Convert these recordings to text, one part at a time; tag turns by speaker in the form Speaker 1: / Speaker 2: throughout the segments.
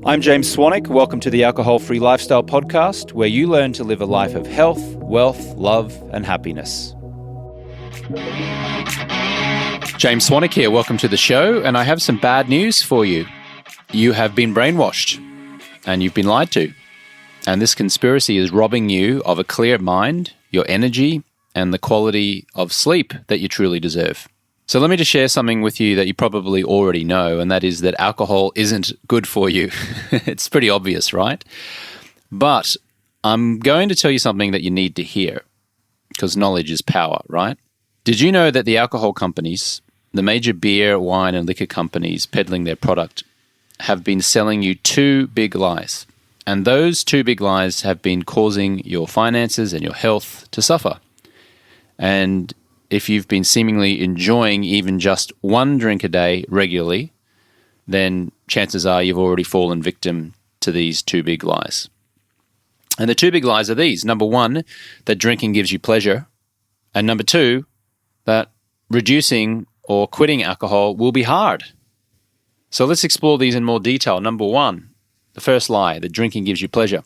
Speaker 1: I'm James Swanwick. Welcome to the Alcohol-Free Lifestyle Podcast, where you learn to live a life of health, wealth, love, and happiness. James Swanwick here. Welcome to the show, and I have some bad news for you. You have been brainwashed, and you've been lied to. And this conspiracy is robbing you of a clear mind, your energy, and the quality of sleep that you truly deserve. So let me just share something with you that you probably already know, and that is that alcohol isn't good for you. It's pretty obvious, right? But I'm going to tell you something that you need to hear, because knowledge is power, right? Did you know that the alcohol companies, the major beer, wine, and liquor companies peddling their product, have been selling you two big lies? And those two big lies have been causing your finances and your health to suffer. And if you've been seemingly enjoying even just one drink a day regularly, then chances are you've already fallen victim to these two big lies. And the two big lies are these. Number one, that drinking gives you pleasure. And number two, that reducing or quitting alcohol will be hard. So let's explore these in more detail. Number one, the first lie, that drinking gives you pleasure.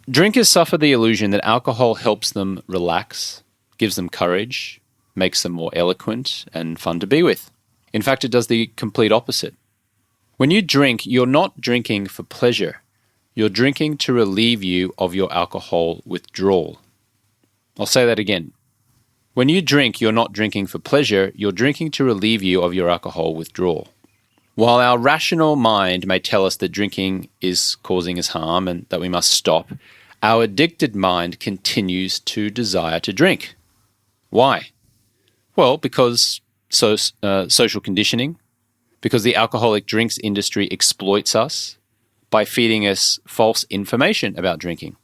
Speaker 1: Drinkers suffer the illusion that alcohol helps them relax, gives them courage, makes them more eloquent and fun to be with. In fact, it does the complete opposite. When you drink, you're not drinking for pleasure. You're drinking to relieve you of your alcohol withdrawal. I'll say that again. When you drink, you're not drinking for pleasure. You're drinking to relieve you of your alcohol withdrawal. While our rational mind may tell us that drinking is causing us harm and that we must stop, our addicted mind continues to desire to drink. Why? Well, because social conditioning, because the alcoholic drinks industry exploits us by feeding us false information about drinking.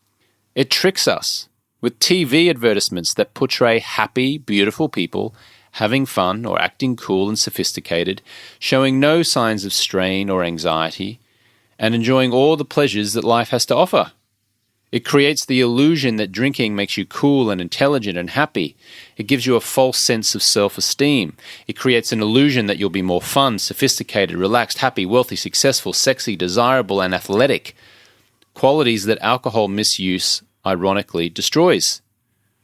Speaker 1: It tricks us with TV advertisements that portray happy, beautiful people having fun or acting cool and sophisticated, showing no signs of strain or anxiety, and enjoying all the pleasures that life has to offer. It creates the illusion that drinking makes you cool and intelligent and happy. It gives you a false sense of self-esteem. It creates an illusion that you'll be more fun, sophisticated, relaxed, happy, wealthy, successful, sexy, desirable, and athletic. Qualities that alcohol misuse, ironically, destroys.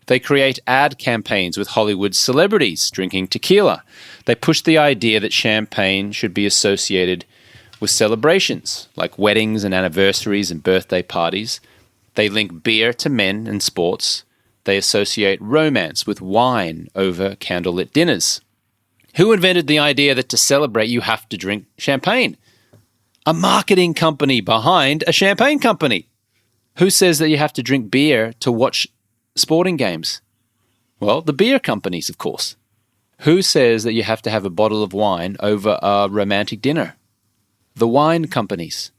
Speaker 1: They create ad campaigns with Hollywood celebrities drinking tequila. They push the idea that champagne should be associated with celebrations, like weddings and anniversaries and birthday parties. They link beer to men and sports. They associate romance with wine over candlelit dinners. Who invented the idea that to celebrate you have to drink champagne? A marketing company behind a champagne company. Who says that you have to drink beer to watch sporting games? Well, the beer companies, of course. Who says that you have to have a bottle of wine over a romantic dinner? The wine companies.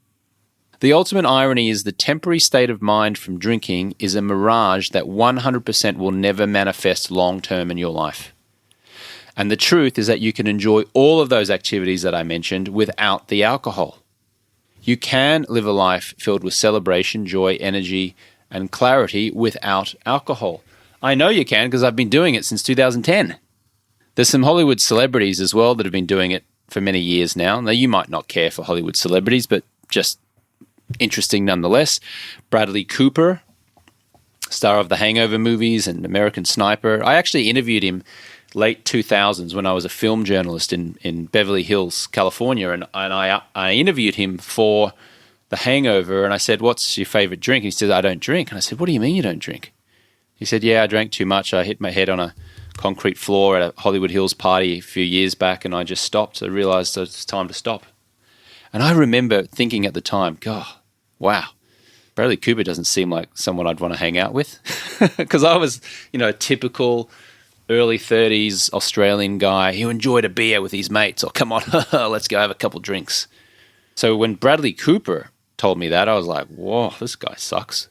Speaker 1: The ultimate irony is the temporary state of mind from drinking is a mirage that 100% will never manifest long-term in your life. And the truth is that you can enjoy all of those activities that I mentioned without the alcohol. You can live a life filled with celebration, joy, energy, and clarity without alcohol. I know you can because I've been doing it since 2010. There's some Hollywood celebrities as well that have been doing it for many years now. Now, you might not care for Hollywood celebrities, but just interesting nonetheless. Bradley Cooper, star of the Hangover movies and American Sniper. I actually interviewed him late 2000s when I was a film journalist in Beverly Hills, California, and I interviewed him for The Hangover, and I said, "What's your favorite drink?" And he said, "I don't drink." And I said, "What do you mean you don't drink?" He said, "Yeah, I drank too much. I hit my head on a concrete floor at a Hollywood Hills party a few years back, and I just stopped. I realized it's time to stop." And I remember thinking at the time, God, wow, Bradley Cooper doesn't seem like someone I'd want to hang out with. Because I was, a typical early 30s Australian guy who enjoyed a beer with his mates. Or, come on, let's go have a couple drinks. So when Bradley Cooper told me that, I was like, whoa, this guy sucks.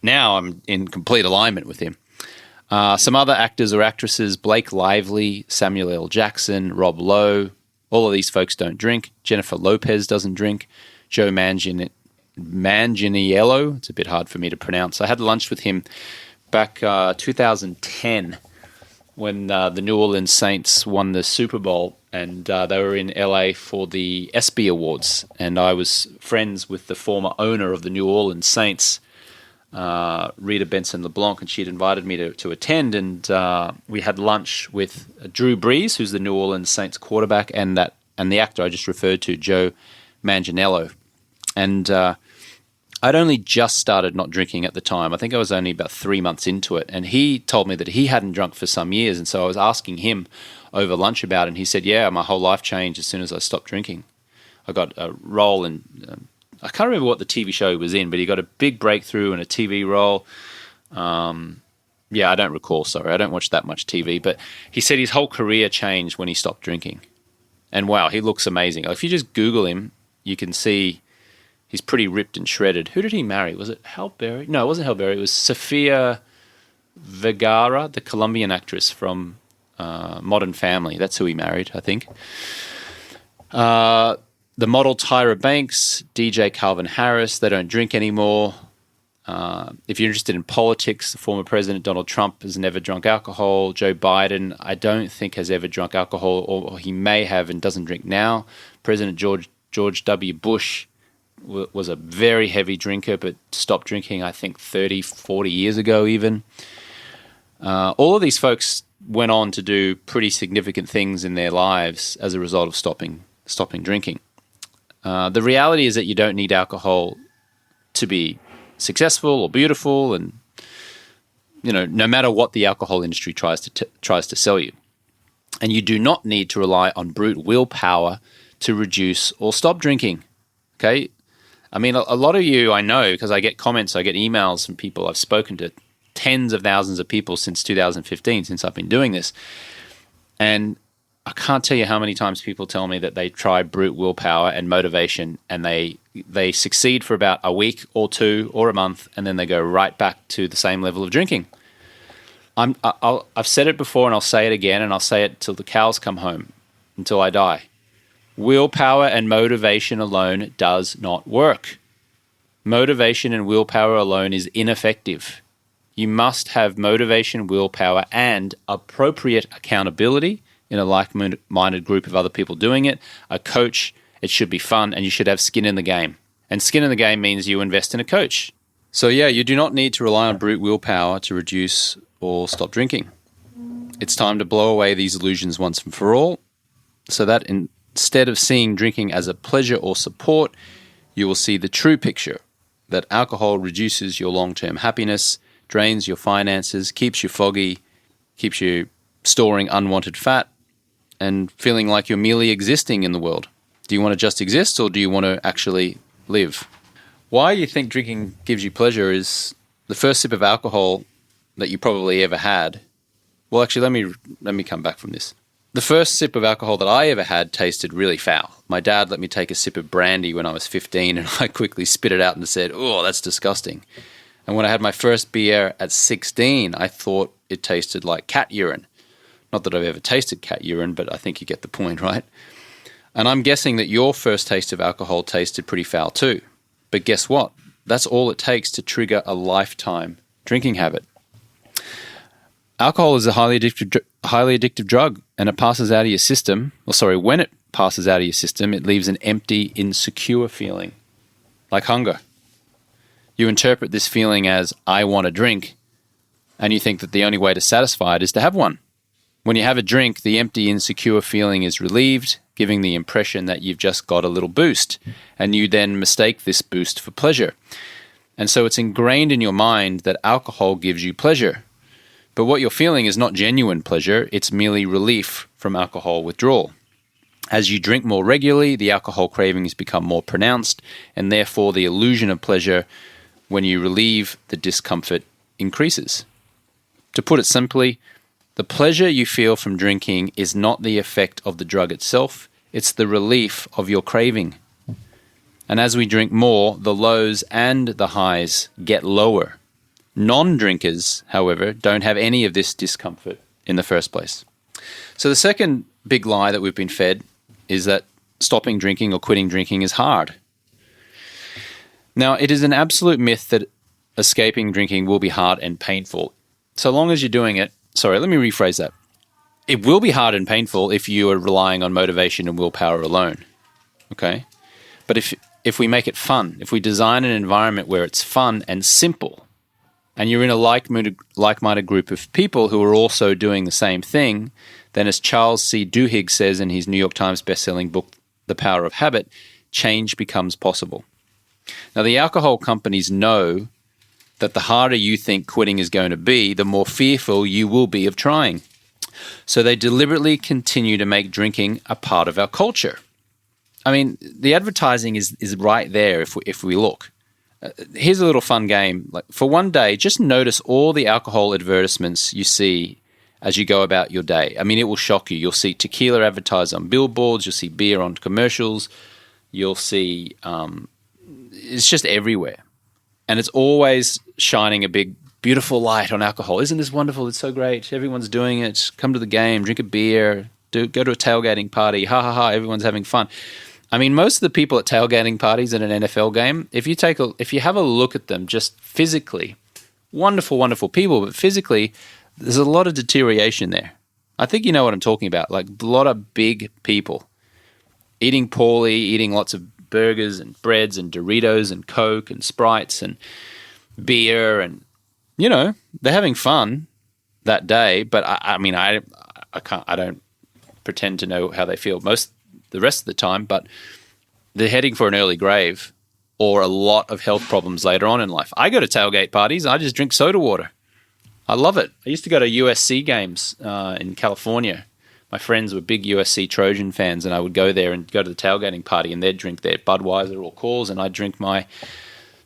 Speaker 1: Now I'm in complete alignment with him. Some other actors or actresses, Blake Lively, Samuel L. Jackson, Rob Lowe, all of these folks don't drink. Jennifer Lopez doesn't drink. Joe Manganiello, it's a bit hard for me to pronounce. I had lunch with him back 2010 when the New Orleans Saints won the Super Bowl, and they were in LA for the ESPY Awards, and I was friends with the former owner of the New Orleans Saints, Rita Benson LeBlanc, and she'd invited me to attend, and we had lunch with Drew Brees, who's the New Orleans Saints quarterback, and the actor I just referred to, Joe Manganiello. And I'd only just started not drinking at the time. I think I was only about 3 months into it, and he told me that he hadn't drunk for some years, and so I was asking him over lunch about it, and he said, yeah, my whole life changed as soon as I stopped drinking. I got a role in... I can't remember what the TV show he was in, but he got a big breakthrough in a TV role. I don't recall, sorry. I don't watch that much TV. But he said his whole career changed when he stopped drinking. And wow, he looks amazing. If you just Google him, you can see he's pretty ripped and shredded. Who did he marry? Was it Halle Berry? No, it wasn't Halle Berry. It was Sofia Vergara, the Colombian actress from Modern Family. That's who he married, I think. The model Tyra Banks, DJ Calvin Harris, they don't drink anymore. If you're interested in politics, the former President Donald Trump has never drunk alcohol. Joe Biden, I don't think has ever drunk alcohol, or he may have and doesn't drink now. President George W. Bush was a very heavy drinker, but stopped drinking, I think, 30, 40 years ago even. All of these folks went on to do pretty significant things in their lives as a result of stopping drinking. The reality is that you don't need alcohol to be successful or beautiful, and no matter what the alcohol industry tries to sell you. And you do not need to rely on brute willpower to reduce or stop drinking. Okay? I mean, a lot of you I know, because I get comments, I get emails from people. I've spoken to tens of thousands of people since 2015, since I've been doing this. And I can't tell you how many times people tell me that they try brute willpower and motivation, and they succeed for about a week or two or a month, and then they go right back to the same level of drinking. I've said it before, and I'll say it again, and I'll say it till the cows come home, until I die. Willpower and motivation alone does not work. Motivation and willpower alone is ineffective. You must have motivation, willpower, and appropriate accountability in a like-minded group of other people doing it, a coach. It should be fun, and you should have skin in the game. And skin in the game means you invest in a coach. So yeah, you do not need to rely on brute willpower to reduce or stop drinking. It's time to blow away these illusions once and for all, so that instead of seeing drinking as a pleasure or support, you will see the true picture, that alcohol reduces your long-term happiness, drains your finances, keeps you foggy, keeps you storing unwanted fat, and feeling like you're merely existing in the world. Do you want to just exist, or do you want to actually live? Why you think drinking gives you pleasure is the first sip of alcohol that you probably ever had. Well, actually, let me come back from this. The first sip of alcohol that I ever had tasted really foul. My dad let me take a sip of brandy when I was 15, and I quickly spit it out and said, "Oh, that's disgusting." And when I had my first beer at 16, I thought it tasted like cat urine. Not that I've ever tasted cat urine, but I think you get the point, right? And I'm guessing that your first taste of alcohol tasted pretty foul too. But guess what? That's all it takes to trigger a lifetime drinking habit. Alcohol is a highly addictive drug, and it passes out of your system. When it passes out of your system, it leaves an empty, insecure feeling, like hunger. You interpret this feeling as, I want a drink, and you think that the only way to satisfy it is to have one. When you have a drink, the empty, insecure feeling is relieved, giving the impression that you've just got a little boost, and you then mistake this boost for pleasure. And so it's ingrained in your mind that alcohol gives you pleasure. But what you're feeling is not genuine pleasure, it's merely relief from alcohol withdrawal. As you drink more regularly, the alcohol cravings become more pronounced, and therefore the illusion of pleasure when you relieve the discomfort increases. To put it simply, the pleasure you feel from drinking is not the effect of the drug itself, it's the relief of your craving. And as we drink more, the lows and the highs get lower. Non-drinkers, however, don't have any of this discomfort in the first place. So the second big lie that we've been fed is that stopping drinking or quitting drinking is hard. Now, it is an absolute myth that escaping drinking will be hard and painful. So long as you're doing it, let me rephrase that. It will be hard and painful if you are relying on motivation and willpower alone, okay? But if we make it fun, if we design an environment where it's fun and simple, and you're in a like-minded group of people who are also doing the same thing, then as Charles C. Duhigg says in his New York Times bestselling book, The Power of Habit, change becomes possible. Now, the alcohol companies know that the harder you think quitting is going to be, the more fearful you will be of trying. So they deliberately continue to make drinking a part of our culture. I mean, the advertising is right there if we look. Here's a little fun game. Like, for one day, just notice all the alcohol advertisements you see as you go about your day. I mean, it will shock you. You'll see tequila advertised on billboards. You'll see beer on commercials. You'll see it's just everywhere. And it's always shining a big, beautiful light on alcohol. Isn't this wonderful? It's so great. Everyone's doing it. Come to the game, drink a beer, go to a tailgating party. Ha, ha, ha, everyone's having fun. I mean, most of the people at tailgating parties at an NFL game, if you have a look at them just physically, wonderful, wonderful people, but physically, there's a lot of deterioration there. I think you know what I'm talking about, like a lot of big people eating poorly, eating lots of burgers and breads and Doritos and Coke and Sprites and beer, and they're having fun that day. But I don't pretend to know how they feel the rest of the time. But they're heading for an early grave or a lot of health problems later on in life. I go to tailgate parties. I just drink soda water. I love it. I used to go to USC games in California. My friends were big USC Trojan fans, and I would go there and go to the tailgating party, and they'd drink their Budweiser or Coors, and I'd drink my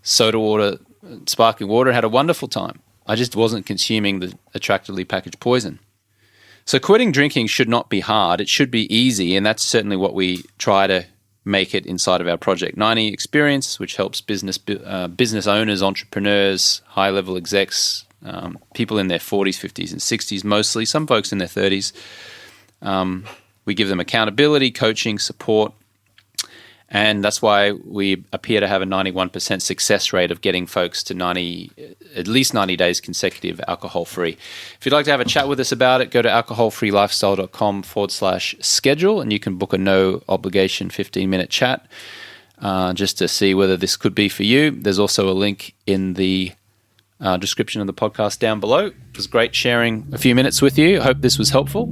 Speaker 1: soda water, sparkling water, and had a wonderful time. I just wasn't consuming the attractively packaged poison. So quitting drinking should not be hard. It should be easy, and that's certainly what we try to make it inside of our Project 90 experience, which helps business owners, entrepreneurs, high-level execs, people in their 40s, 50s, and 60s mostly, some folks in their 30s. We give them accountability, coaching, support, and that's why we appear to have a 91% success rate of getting folks to at least 90 days consecutive alcohol-free. If you'd like to have a chat with us about it, go to alcoholfreelifestyle.com/schedule, and you can book a no-obligation 15-minute chat just to see whether this could be for you. There's also a link in the description of the podcast down below. It was great sharing a few minutes with you. I hope this was helpful.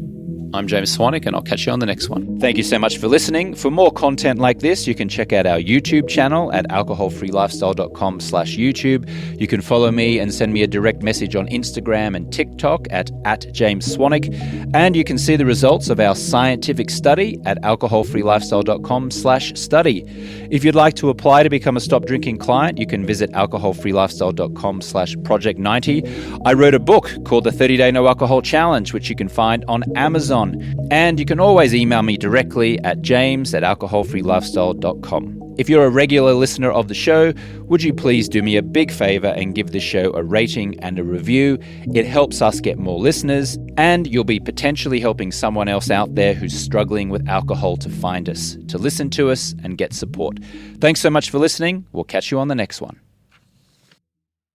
Speaker 1: I'm James Swanwick, and I'll catch you on the next one. Thank you so much for listening. For more content like this, you can check out our YouTube channel at alcoholfreelifestyle.com/YouTube. You can follow me and send me a direct message on Instagram and TikTok at James Swanwick. And you can see the results of our scientific study at alcoholfreelifestyle.com/study. If you'd like to apply to become a Stop Drinking client, you can visit alcoholfreelifestyle.com/project90. I wrote a book called The 30-Day No Alcohol Challenge, which you can find on Amazon. And you can always email me directly at james@alcoholfreelifestyle.com. If you're a regular listener of the show, would you please do me a big favor and give the show a rating and a review? It helps us get more listeners, and you'll be potentially helping someone else out there who's struggling with alcohol to find us, to listen to us and get support. Thanks so much for listening. We'll catch you on the next one.